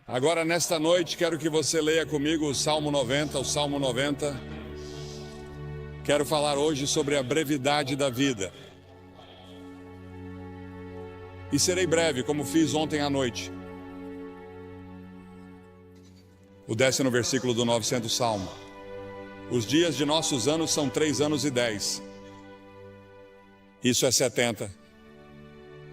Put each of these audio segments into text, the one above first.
Agora, nesta noite, quero que você leia comigo o Salmo 90, o Salmo 90. Quero falar hoje sobre a brevidade da vida. E serei breve, como fiz ontem à noite. O 10º versículo do 900 Salmo. Os dias de nossos anos são 3 anos e 10. Isso é 70.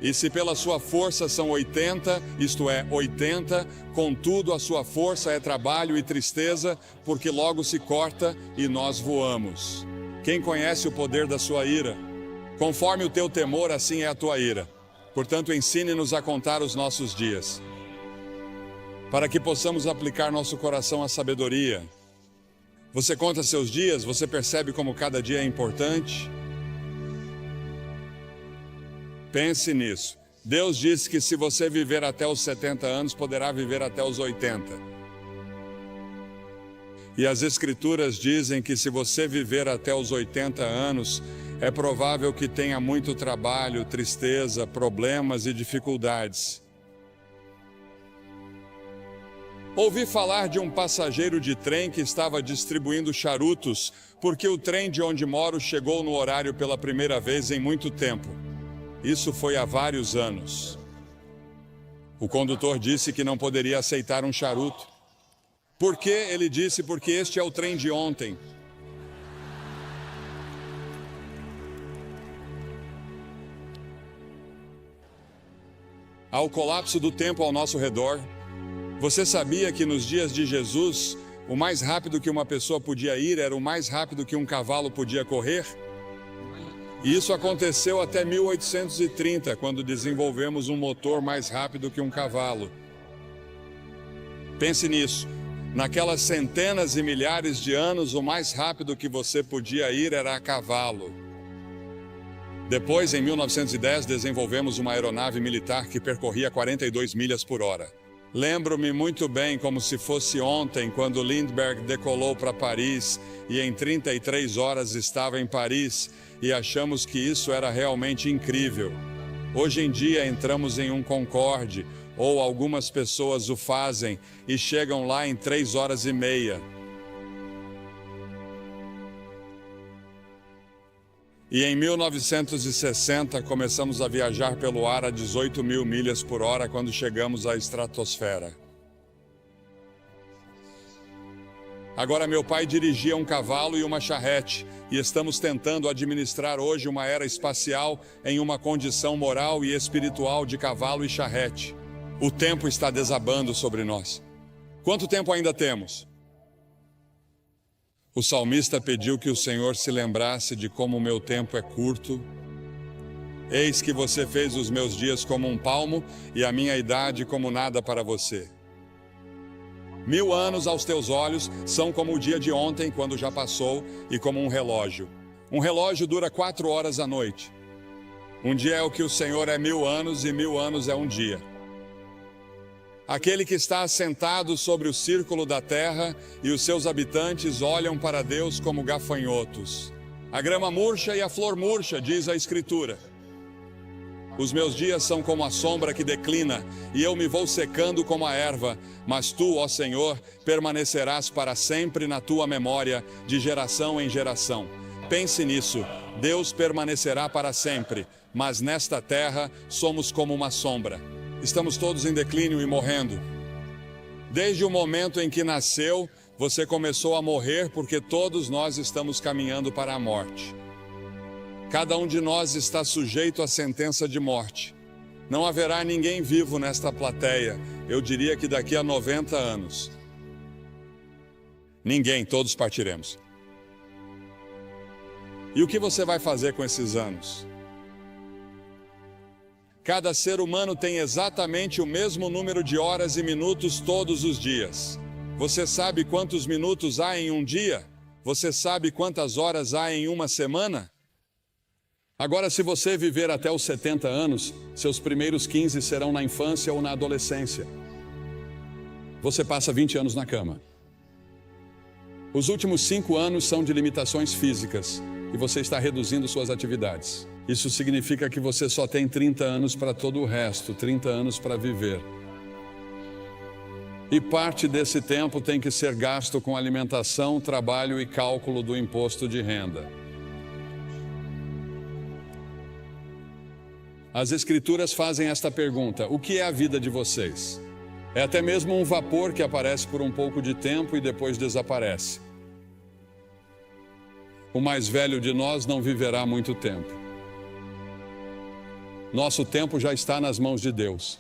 E se pela sua força são 80, isto é, 80, contudo a sua força é trabalho e tristeza, porque logo se corta e nós voamos. Quem conhece o poder da sua ira? Conforme o teu temor, assim é a tua ira. Portanto, ensine-nos a contar os nossos dias, para que possamos aplicar nosso coração à sabedoria. Você conta seus dias, você percebe como cada dia é importante? Pense nisso. Deus disse que se você viver até os 70 anos, poderá viver até os 80. E as Escrituras dizem que se você viver até os 80 anos, é provável que tenha muito trabalho, tristeza, problemas e dificuldades. Ouvi falar de um passageiro de trem que estava distribuindo charutos, porque o trem de onde moro chegou no horário pela primeira vez em muito tempo. Isso foi há vários anos. O condutor disse que não poderia aceitar um charuto. Por quê? Ele disse, porque este é o trem de ontem. Há o colapso do tempo ao nosso redor. Você sabia que nos dias de Jesus, o mais rápido que uma pessoa podia ir era o mais rápido que um cavalo podia correr? E isso aconteceu até 1830, quando desenvolvemos um motor mais rápido que um cavalo. Pense nisso. Naquelas centenas e milhares de anos, o mais rápido que você podia ir era a cavalo. Depois, em 1910, desenvolvemos uma aeronave militar que percorria 42 milhas por hora. Lembro-me muito bem, como se fosse ontem, quando Lindbergh decolou para Paris e em 33 horas estava em Paris, e achamos que isso era realmente incrível. Hoje em dia entramos em um Concorde, ou algumas pessoas o fazem, e chegam lá em 3 horas e meia. E em 1960 começamos a viajar pelo ar a 18 mil milhas por hora quando chegamos à estratosfera. Agora meu pai dirigia um cavalo e uma charrete, e estamos tentando administrar hoje uma era espacial em uma condição moral e espiritual de cavalo e charrete. O tempo está desabando sobre nós. Quanto tempo ainda temos? O salmista pediu que o Senhor se lembrasse de como o meu tempo é curto. Eis que você fez os meus dias como um palmo e a minha idade como nada para você. 1000 anos aos teus olhos são como o dia de ontem, quando já passou, e como um relógio. Um relógio dura 4 horas à noite. Um dia é o que o Senhor é 1000 anos e 1000 anos é um dia. Aquele que está assentado sobre o círculo da terra e os seus habitantes olham para Deus como gafanhotos. A grama murcha e a flor murcha, diz a Escritura. Os meus dias são como a sombra que declina, e eu me vou secando como a erva, mas tu, ó Senhor, permanecerás para sempre na tua memória, de geração em geração. Pense nisso, Deus permanecerá para sempre, mas nesta terra somos como uma sombra. Estamos todos em declínio e morrendo. Desde o momento em que nasceu, você começou a morrer, porque todos nós estamos caminhando para a morte. Cada um de nós está sujeito à sentença de morte. Não haverá ninguém vivo nesta plateia, eu diria que daqui a 90 anos. Ninguém, todos partiremos. E o que você vai fazer com esses anos? Cada ser humano tem exatamente o mesmo número de horas e minutos todos os dias. Você sabe quantos minutos há em um dia? Você sabe quantas horas há em uma semana? Agora, se você viver até os 70 anos, seus primeiros 15 serão na infância ou na adolescência. Você passa 20 anos na cama. Os últimos 5 anos são de limitações físicas e você está reduzindo suas atividades. Isso significa que você só tem 30 anos para todo o resto, 30 anos para viver. E parte desse tempo tem que ser gasto com alimentação, trabalho e cálculo do imposto de renda. As Escrituras fazem esta pergunta: o que é a vida de vocês? É até mesmo um vapor que aparece por um pouco de tempo e depois desaparece. O mais velho de nós não viverá muito tempo. Nosso tempo já está nas mãos de Deus.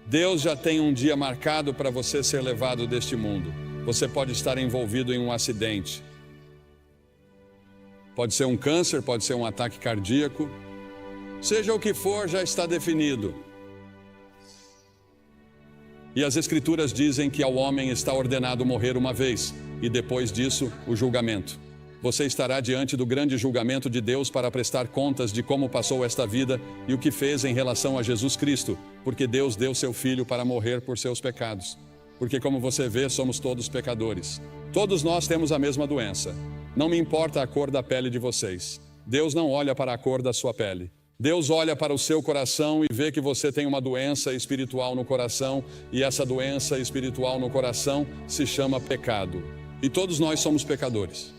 Deus já tem um dia marcado para você ser levado deste mundo. Você pode estar envolvido em um acidente. Pode ser um câncer, pode ser um ataque cardíaco. Seja o que for, já está definido. E as Escrituras dizem que ao homem está ordenado morrer uma vez, e depois disso, o julgamento. Você estará diante do grande julgamento de Deus para prestar contas de como passou esta vida e o que fez em relação a Jesus Cristo, porque Deus deu seu Filho para morrer por seus pecados. Porque, como você vê, somos todos pecadores. Todos nós temos a mesma doença. Não me importa a cor da pele de vocês. Deus não olha para a cor da sua pele. Deus olha para o seu coração e vê que você tem uma doença espiritual no coração, e essa doença espiritual no coração se chama pecado. E todos nós somos pecadores.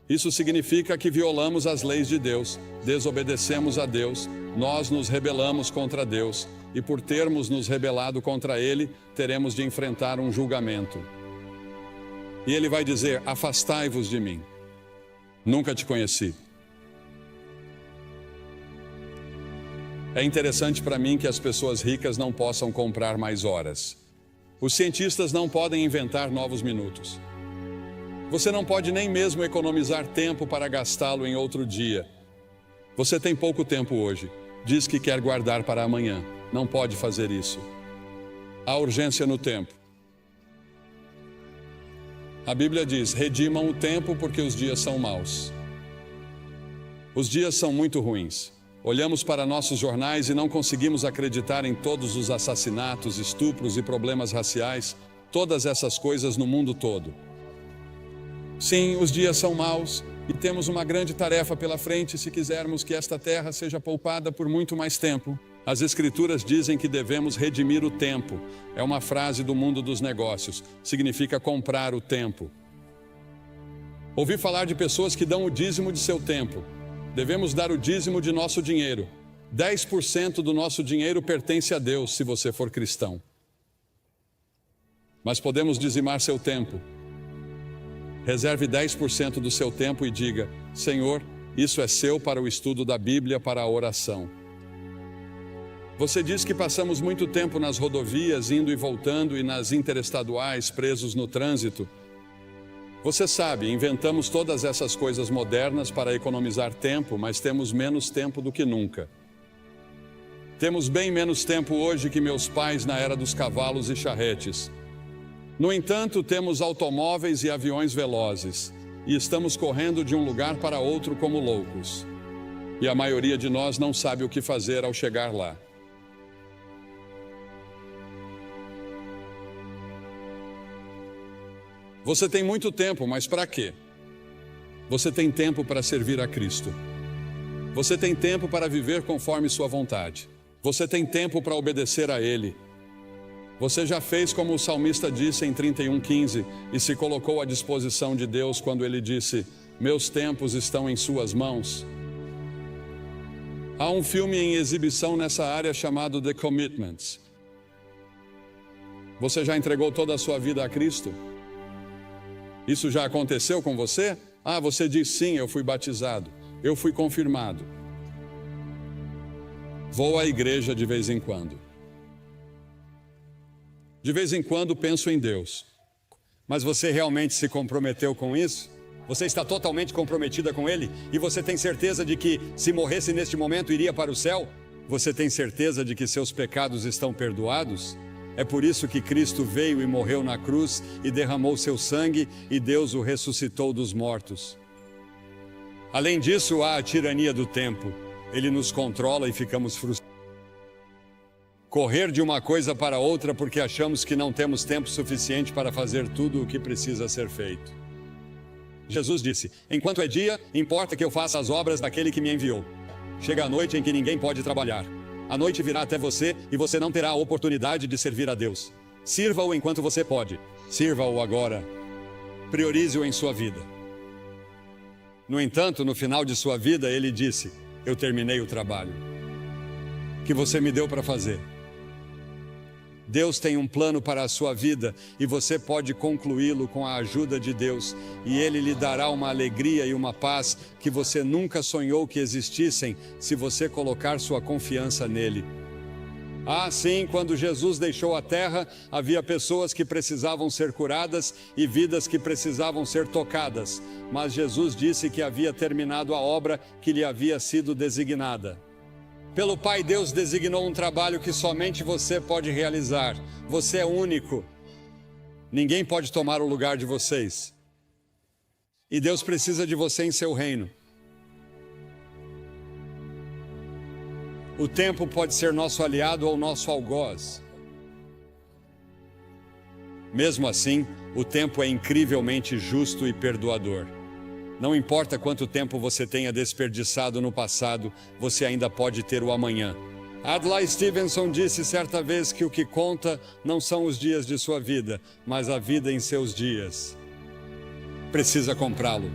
Isso significa que violamos as leis de Deus, desobedecemos a Deus, nós nos rebelamos contra Deus, e por termos nos rebelado contra Ele, teremos de enfrentar um julgamento. E Ele vai dizer: afastai-vos de mim. Nunca te conheci. É interessante para mim que as pessoas ricas não possam comprar mais horas. Os cientistas não podem inventar novos minutos. Você não pode nem mesmo economizar tempo para gastá-lo em outro dia. Você tem pouco tempo hoje. Diz que quer guardar para amanhã. Não pode fazer isso. Há urgência no tempo. A Bíblia diz: redimam o tempo porque os dias são maus. Os dias são muito ruins. Olhamos para nossos jornais e não conseguimos acreditar em todos os assassinatos, estupros e problemas raciais, todas essas coisas no mundo todo. Sim, os dias são maus e temos uma grande tarefa pela frente se quisermos que esta terra seja poupada por muito mais tempo. As Escrituras dizem que devemos redimir o tempo. É uma frase do mundo dos negócios. Significa comprar o tempo. Ouvi falar de pessoas que dão o dízimo de seu tempo. Devemos dar o dízimo de nosso dinheiro. 10% do nosso dinheiro pertence a Deus, se você for cristão. Mas podemos dizimar seu tempo. Reserve 10% do seu tempo e diga: Senhor, isso é seu para o estudo da Bíblia, para a oração. Você diz que passamos muito tempo nas rodovias, indo e voltando, e nas interestaduais, presos no trânsito. Você sabe, inventamos todas essas coisas modernas para economizar tempo, mas temos menos tempo do que nunca. Temos bem menos tempo hoje que meus pais na era dos cavalos e charretes. No entanto, temos automóveis e aviões velozes, e estamos correndo de um lugar para outro como loucos. E a maioria de nós não sabe o que fazer ao chegar lá. Você tem muito tempo, mas para quê? Você tem tempo para servir a Cristo. Você tem tempo para viver conforme sua vontade. Você tem tempo para obedecer a Ele. Você já fez como o salmista disse em 31:15 e se colocou à disposição de Deus quando ele disse: meus tempos estão em suas mãos. Há um filme em exibição nessa área chamado The Commitments. Você já entregou toda a sua vida a Cristo? Isso já aconteceu com você? Ah, você diz sim, eu fui batizado, eu fui confirmado. Vou à igreja de vez em quando. De vez em quando penso em Deus. Mas você realmente se comprometeu com isso? Você está totalmente comprometida com Ele? E você tem certeza de que, se morresse neste momento, iria para o céu? Você tem certeza de que seus pecados estão perdoados? É por isso que Cristo veio e morreu na cruz e derramou seu sangue e Deus o ressuscitou dos mortos. Além disso, há a tirania do tempo. Ele nos controla e ficamos frustrados. Correr de uma coisa para outra porque achamos que não temos tempo suficiente para fazer tudo o que precisa ser feito. Jesus disse: enquanto é dia, importa que eu faça as obras daquele que me enviou. Chega a noite em que ninguém pode trabalhar. A noite virá até você e você não terá a oportunidade de servir a Deus. Sirva-o enquanto você pode. Sirva-o agora. Priorize-o em sua vida. No entanto, no final de sua vida, ele disse: eu terminei o trabalho que você me deu para fazer. Deus tem um plano para a sua vida e você pode concluí-lo com a ajuda de Deus, e Ele lhe dará uma alegria e uma paz que você nunca sonhou que existissem se você colocar sua confiança nele. Ah, sim, quando Jesus deixou a terra, havia pessoas que precisavam ser curadas e vidas que precisavam ser tocadas, mas Jesus disse que havia terminado a obra que lhe havia sido designada. Pelo Pai, Deus designou um trabalho que somente você pode realizar. Você é único. Ninguém pode tomar o lugar de vocês. E Deus precisa de você em seu reino. O tempo pode ser nosso aliado ou nosso algoz. Mesmo assim, o tempo é incrivelmente justo e perdoador. Não importa quanto tempo você tenha desperdiçado no passado, você ainda pode ter o amanhã. Adlai Stevenson disse certa vez que o que conta não são os dias de sua vida, mas a vida em seus dias. Precisa comprá-lo.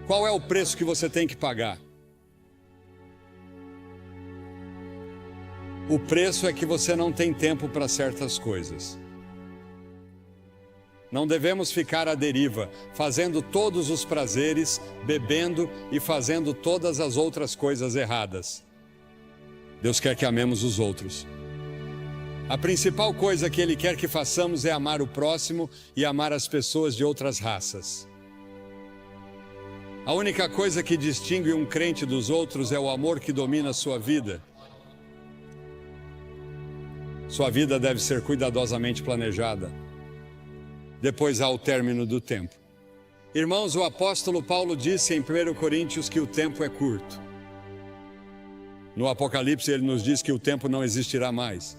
Qual é o preço que você tem que pagar? O preço é que você não tem tempo para certas coisas. Não devemos ficar à deriva, fazendo todos os prazeres, bebendo e fazendo todas as outras coisas erradas. Deus quer que amemos os outros. A principal coisa que Ele quer que façamos é amar o próximo e amar as pessoas de outras raças. A única coisa que distingue um crente dos outros é o amor que domina a sua vida. Sua vida deve ser cuidadosamente planejada. Depois há o término do tempo. Irmãos, o apóstolo Paulo disse em 1 Coríntios que o tempo é curto. No Apocalipse ele nos diz que o tempo não existirá mais.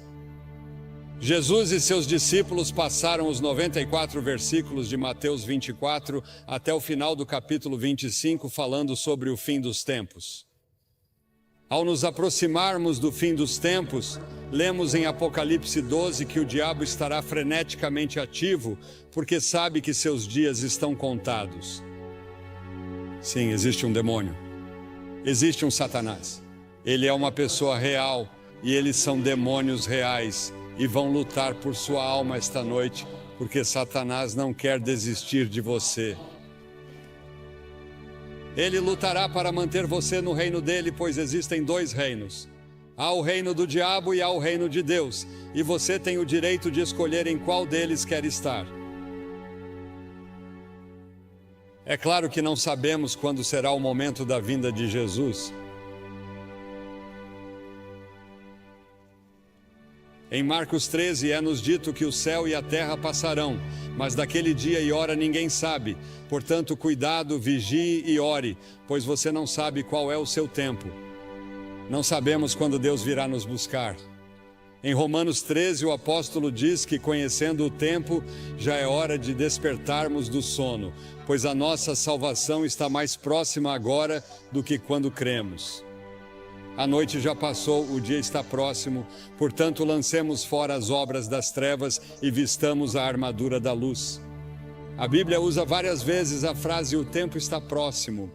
Jesus e seus discípulos passaram os 94 versículos de Mateus 24 até o final do capítulo 25 falando sobre o fim dos tempos. Ao nos aproximarmos do fim dos tempos, lemos em Apocalipse 12 que o diabo estará freneticamente ativo, porque sabe que seus dias estão contados. Sim, existe um demônio. Existe um Satanás. Ele é uma pessoa real e eles são demônios reais e vão lutar por sua alma esta noite, porque Satanás não quer desistir de você. Ele lutará para manter você no reino dele, pois existem dois reinos. Há o reino do diabo e há o reino de Deus, e você tem o direito de escolher em qual deles quer estar. É claro que não sabemos quando será o momento da vinda de Jesus. Em Marcos 13 é-nos dito que o céu e a terra passarão, mas daquele dia e hora ninguém sabe. Portanto, cuidado, vigie e ore, pois você não sabe qual é o seu tempo. Não sabemos quando Deus virá nos buscar. Em Romanos 13, o apóstolo diz que, conhecendo o tempo, já é hora de despertarmos do sono, pois a nossa salvação está mais próxima agora do que quando cremos. A noite já passou, o dia está próximo, portanto lancemos fora as obras das trevas e vistamos a armadura da luz. A Bíblia usa várias vezes a frase "o tempo está próximo".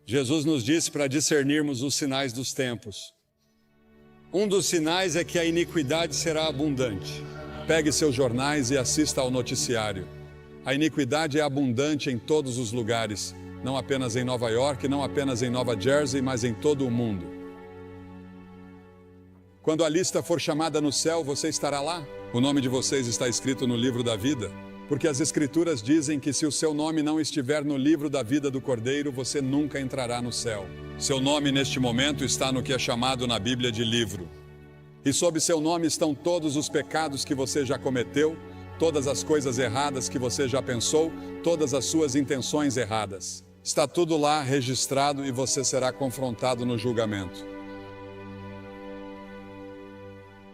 Jesus nos disse para discernirmos os sinais dos tempos. Um dos sinais é que a iniquidade será abundante. Pegue seus jornais e assista ao noticiário. A iniquidade é abundante em todos os lugares. Não apenas em Nova York, não apenas em Nova Jersey, mas em todo o mundo. Quando a lista for chamada no céu, você estará lá? O nome de vocês está escrito no livro da vida? Porque as Escrituras dizem que se o seu nome não estiver no livro da vida do Cordeiro, você nunca entrará no céu. Seu nome neste momento está no que é chamado na Bíblia de livro. E sob seu nome estão todos os pecados que você já cometeu, todas as coisas erradas que você já pensou, todas as suas intenções erradas. Está tudo lá registrado e você será confrontado no julgamento.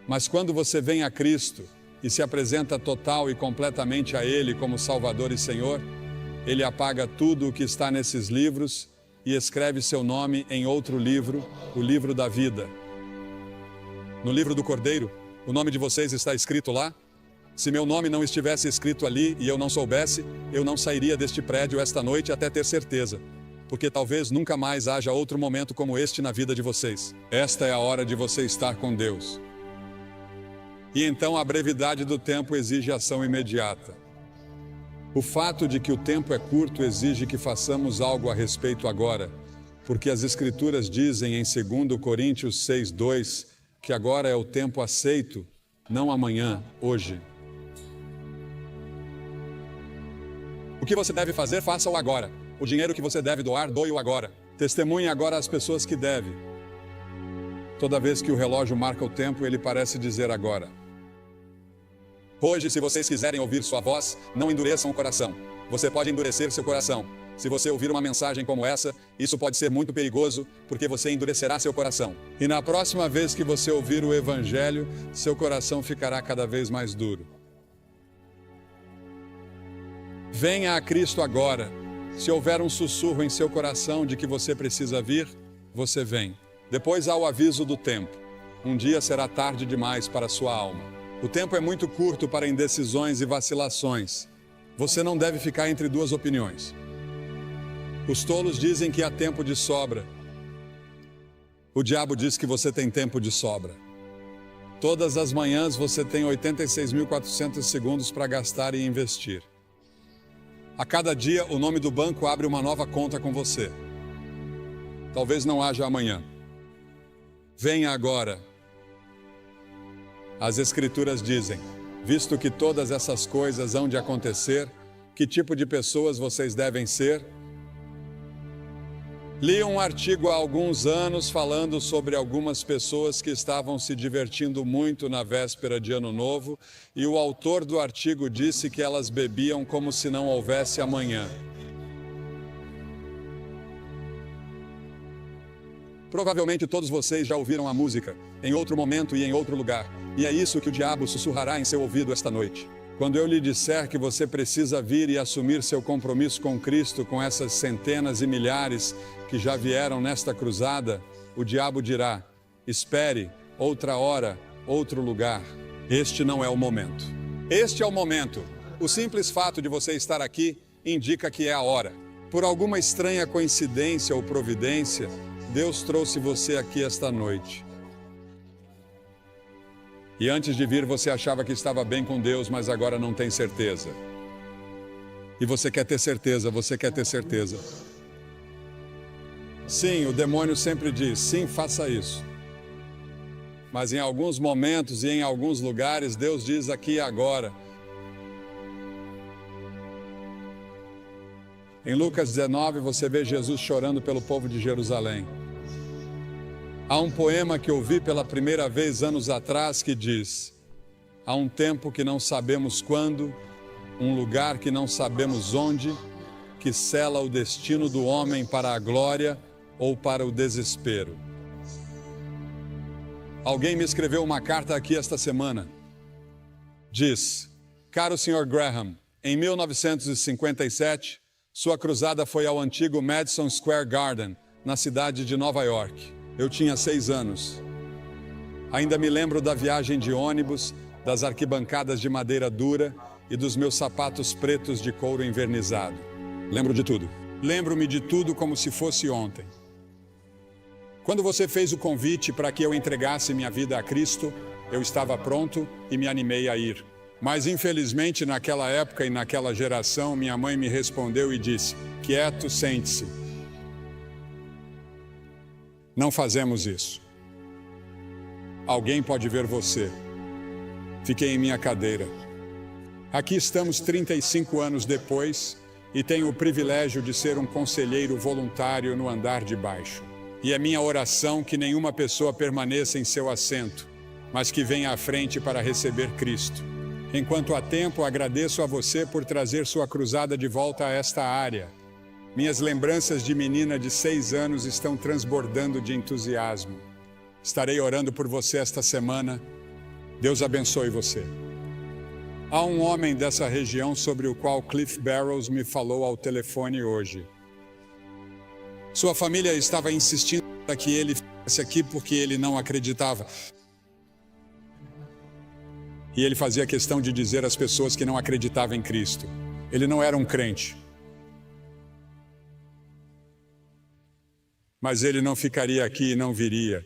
Mas quando você vem a Cristo e se apresenta total e completamente a Ele como Salvador e Senhor, Ele apaga tudo o que está nesses livros e escreve seu nome em outro livro, o livro da vida. No livro do Cordeiro, O nome de vocês está escrito lá? Se meu nome não estivesse escrito ali e eu não soubesse, eu não sairia deste prédio esta noite até ter certeza. Porque talvez nunca mais haja outro momento como este na vida de vocês. Esta é a hora de você estar com Deus. E então a brevidade do tempo exige ação imediata. O fato de que o tempo é curto exige que façamos algo a respeito agora, porque as Escrituras dizem em 2 Coríntios 6:2 que agora é o tempo aceito, não amanhã, hoje. O que você deve fazer, faça-o agora. O dinheiro que você deve doar, doe-o agora. Testemunhe agora às pessoas que deve. Toda vez que o relógio marca o tempo, ele parece dizer agora. Hoje, se vocês quiserem ouvir sua voz, não endureçam o coração. Você pode endurecer seu coração. Se você ouvir uma mensagem como essa, isso pode ser muito perigoso, porque você endurecerá seu coração. E na próxima vez que você ouvir o Evangelho, seu coração ficará cada vez mais duro. Venha a Cristo agora. Se houver um sussurro em seu coração de que você precisa vir, você vem. Depois há o aviso do tempo. Um dia será tarde demais para sua alma. O tempo é muito curto para indecisões e vacilações. Você não deve ficar entre duas opiniões. Os tolos dizem que há tempo de sobra. O diabo diz que você tem tempo de sobra. Todas as manhãs você tem 86.400 segundos para gastar e investir. A cada dia, o nome do banco abre uma nova conta com você. Talvez não haja amanhã. Venha agora. As Escrituras dizem, visto que todas essas coisas hão de acontecer, que tipo de pessoas vocês devem ser? Li um artigo há alguns anos falando sobre algumas pessoas que estavam se divertindo muito na véspera de Ano Novo, e o autor do artigo disse que elas bebiam como se não houvesse amanhã. Provavelmente todos vocês já ouviram a música, em outro momento e em outro lugar, e é isso que o diabo sussurrará em seu ouvido esta noite. Quando eu lhe disser que você precisa vir e assumir seu compromisso com Cristo, com essas centenas e milhares que já vieram nesta cruzada, o diabo dirá, espere, outra hora, outro lugar. Este não é o momento. Este é o momento. O simples fato de você estar aqui indica que é a hora. Por alguma estranha coincidência ou providência, Deus trouxe você aqui esta noite. E antes de vir, você achava que estava bem com Deus, mas agora não tem certeza. E você quer ter certeza, você quer ter certeza. Sim, o demônio sempre diz, sim, faça isso. Mas em alguns momentos e em alguns lugares, Deus diz aqui e agora. Em Lucas 19, você vê Jesus chorando pelo povo de Jerusalém. Há um poema que ouvi pela primeira vez anos atrás que diz: há um tempo que não sabemos quando, um lugar que não sabemos onde, que sela o destino do homem para a glória ou para o desespero. Alguém me escreveu uma carta aqui esta semana. Diz: caro Sr. Graham, em 1957, sua cruzada foi ao antigo Madison Square Garden, na cidade de Nova York. Eu tinha 6 anos. Ainda me lembro da viagem de ônibus, das arquibancadas de madeira dura e dos meus sapatos pretos de couro envernizado. Lembro de tudo. Lembro-me de tudo como se fosse ontem. Quando você fez o convite para que eu entregasse minha vida a Cristo, eu estava pronto e me animei a ir. Mas infelizmente naquela época e naquela geração, minha mãe me respondeu e disse: quieto, sente-se. Não fazemos isso. Alguém pode ver você. Fiquei em minha cadeira. Aqui estamos 35 anos depois e tenho o privilégio de ser um conselheiro voluntário no andar de baixo. E é minha oração que nenhuma pessoa permaneça em seu assento, mas que venha à frente para receber Cristo. Enquanto há tempo, agradeço a você por trazer sua cruzada de volta a esta área. Minhas lembranças de menina de 6 anos estão transbordando de entusiasmo. Estarei orando por você esta semana. Deus abençoe você. Há um homem dessa região sobre o qual Cliff Barrows me falou ao telefone hoje. Sua família estava insistindo para que ele ficasse aqui porque ele não acreditava. E ele fazia questão de dizer às pessoas que não acreditavam em Cristo. Ele não era um crente. Mas ele não ficaria aqui e não viria.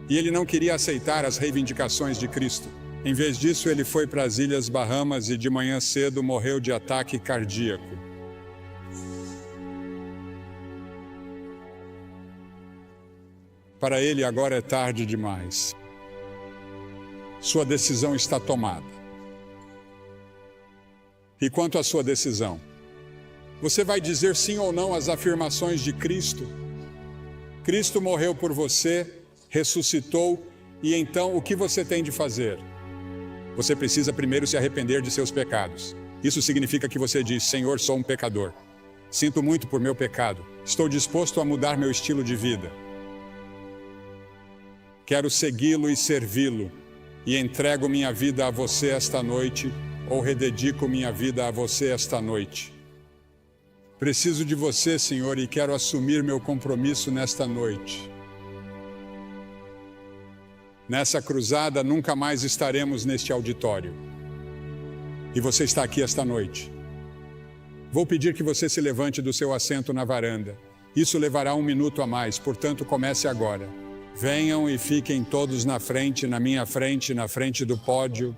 E ele não queria aceitar as reivindicações de Cristo. Em vez disso, ele foi para as Ilhas Bahamas e de manhã cedo morreu de ataque cardíaco. Para ele agora é tarde demais. Sua decisão está tomada. E quanto à sua decisão? Você vai dizer sim ou não às afirmações de Cristo? Cristo morreu por você, ressuscitou, e então o que você tem de fazer? Você precisa primeiro se arrepender de seus pecados. Isso significa que você diz: Senhor, sou um pecador. Sinto muito por meu pecado. Estou disposto a mudar meu estilo de vida. Quero segui-lo e servi-lo. E entrego minha vida a você esta noite, ou rededico minha vida a você esta noite. Preciso de você, Senhor, e quero assumir meu compromisso nesta noite. Nessa cruzada, nunca mais estaremos neste auditório. E você está aqui esta noite. Vou pedir que você se levante do seu assento na varanda. Isso levará 1 minuto a mais, portanto, comece agora. Venham e fiquem todos na frente, na minha frente, na frente do pódio.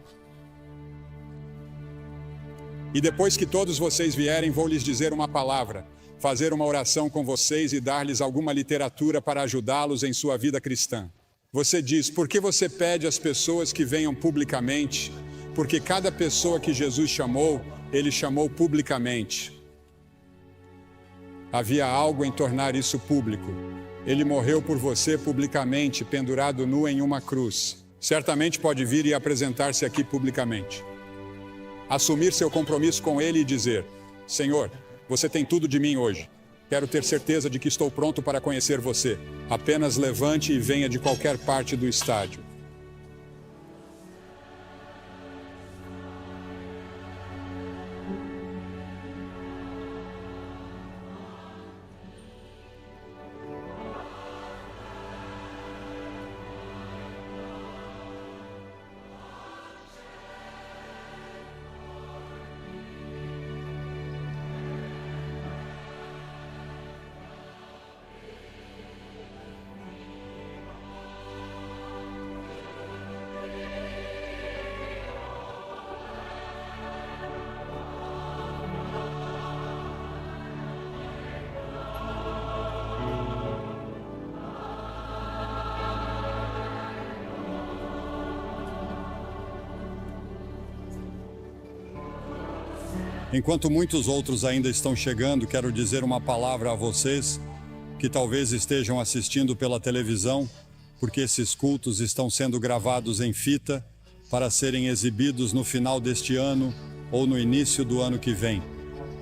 E depois que todos vocês vierem, vou lhes dizer uma palavra, fazer uma oração com vocês e dar-lhes alguma literatura para ajudá-los em sua vida cristã. Você diz: por que você pede às pessoas que venham publicamente? Porque cada pessoa que Jesus chamou, ele chamou publicamente. Havia algo em tornar isso público. Ele morreu por você publicamente, pendurado nu em uma cruz. Certamente pode vir e apresentar-se aqui publicamente. Assumir seu compromisso com ele e dizer: Senhor, você tem tudo de mim hoje. Quero ter certeza de que estou pronto para conhecer você. Apenas levante e venha de qualquer parte do estádio. Enquanto muitos outros ainda estão chegando, quero dizer uma palavra a vocês que talvez estejam assistindo pela televisão, porque esses cultos estão sendo gravados em fita para serem exibidos no final deste ano ou no início do ano que vem.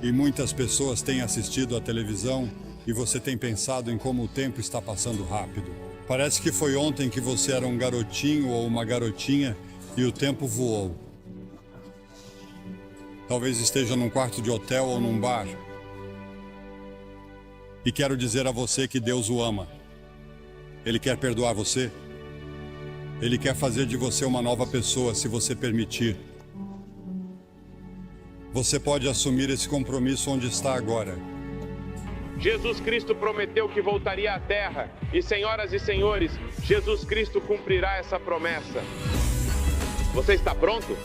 E muitas pessoas têm assistido à televisão e você tem pensado em como o tempo está passando rápido. Parece que foi ontem que você era um garotinho ou uma garotinha e o tempo voou. Talvez esteja num quarto de hotel ou num bar. E quero dizer a você que Deus o ama. Ele quer perdoar você. Ele quer fazer de você uma nova pessoa, se você permitir. Você pode assumir esse compromisso onde está agora. Jesus Cristo prometeu que voltaria à Terra. E, senhoras e senhores, Jesus Cristo cumprirá essa promessa. Você está pronto?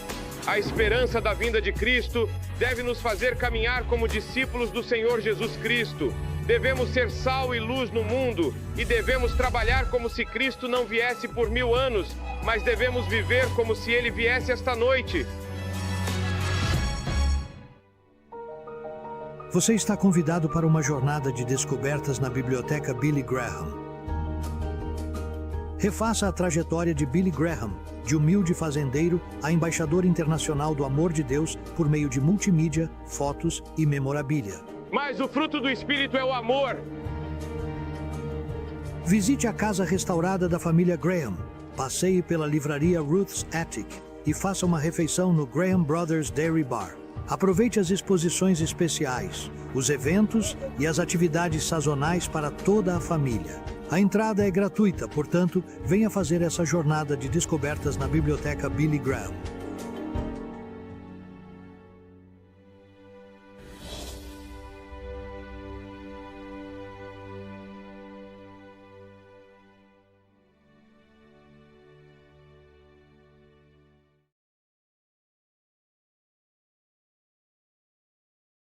A esperança da vinda de Cristo deve nos fazer caminhar como discípulos do Senhor Jesus Cristo. Devemos ser sal e luz no mundo e devemos trabalhar como se Cristo não viesse por 1000 anos, mas devemos viver como se Ele viesse esta noite. Você está convidado para uma jornada de descobertas na Biblioteca Billy Graham. Refaça a trajetória de Billy Graham, de humilde fazendeiro a embaixador internacional do amor de Deus por meio de multimídia, fotos e memorabilia. Mas o fruto do Espírito é o amor. Visite a casa restaurada da família Graham, passeie pela livraria Ruth's Attic e faça uma refeição no Graham Brothers Dairy Bar. Aproveite as exposições especiais, os eventos e as atividades sazonais para toda a família. A entrada é gratuita, portanto, venha fazer essa jornada de descobertas na Biblioteca Billy Graham.